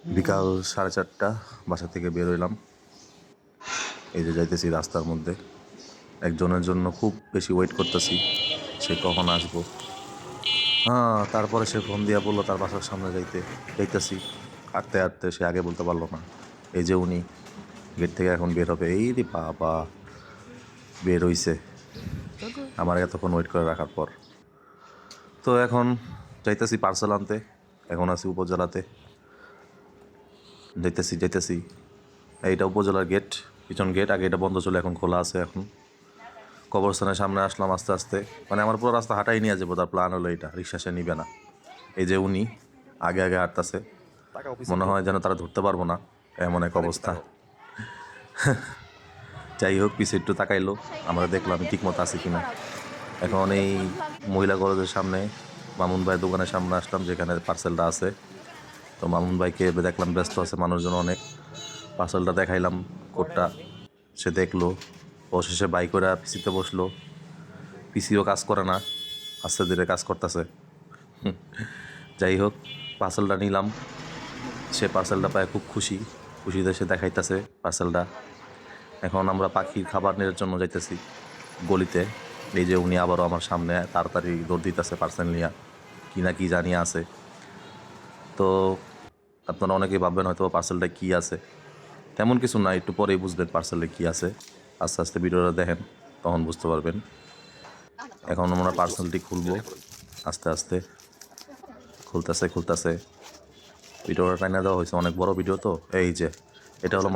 বিকাল 4:30 বাসা থেকে বের হইলাম। এই যে যাইতেছি রাস্তার মধ্যে, একজনের জন্য খুব বেশি ওয়েট করতেছি, সে কখন আসবো। হ্যাঁ, তারপরে সে ফোন দিয়া বললো তার বাসার সামনে যাইতেছি। হাঁটতে হাঁটতে সে আগে বলতে পারলো না। এই যে উনি গেট থেকে এখন বের হবে, এই রে বাবা, বের হইছে আমার এতক্ষণ ওয়েট করে রাখার পর। তো এখন যাইতেছি পার্সেল আনতে। এখন আছি উপজেলাতে, যাইতেছি। এইটা উপজেলার গেট, পিছন গেট। আগে এটা বন্ধ ছিল, এখন খোলা আছে। এখন কবরস্থানের সামনে আসলাম আস্তে আস্তে। মানে আমার পুরো রাস্তা হাঁটাই নিয়ে যাবো, তার প্ল্যান হলো এটা, রিক্সা সে নিবে না। এই যে উনি আগে আগে হাঁটতেছে, মনে হয় যেন তারা ধরতে পারবো না, এমন এক অবস্থা। যাই হোক, পিছে একটু তাকাইলো, আমরা দেখলাম আমি ঠিক মতো আছি কিনা। এখন এই মহিলা কলেজের সামনে মামুন ভাইয়ের দোকানের সামনে আসলাম, যেখানে পার্সেলটা আছে। তো মামুন ভাইকে দেখলাম ব্যস্ত আছে, মানুষজন অনেক। পার্সেলটা দেখাইলাম, কোডটা। সে দেখলো, অবশেষে বাইক করে পিসিতে বসলো। পিসিও কাজ করে না, আস্তে ধীরে কাজ করতেছে। যাই হোক, পার্সেলটা নিলাম। সে পার্সেলটা পায় খুব খুশিতে সে দেখাইতেছে পার্সেলটা। এখন আমরা পাখির খাবার নেওয়ার জন্য যাইতেছি গলিতে। এই যে উনি আবারও আমার সামনে তাড়াতাড়ি দৌড় দিতেছে পার্সেল নিয়ে, কি না কি জানিয়ে আছে। তো আপনারা অনেকেই ভাববেন হয়তো পার্সেলটা কি আছে। তেমন কিছু না, একটু পরেই বুঝবেন পার্সেলে কি আছে। আস্তে আস্তে ভিডিওটা দেখেন, তখন বুঝতে পারবেন। এখন আমরা পার্সেলটি খুলবো আস্তে আস্তে। খুলতেছে। ভিডিওটা টাইনা দেওয়া হয়েছে, অনেক বড় ভিডিও তো। এই যে এটা হলো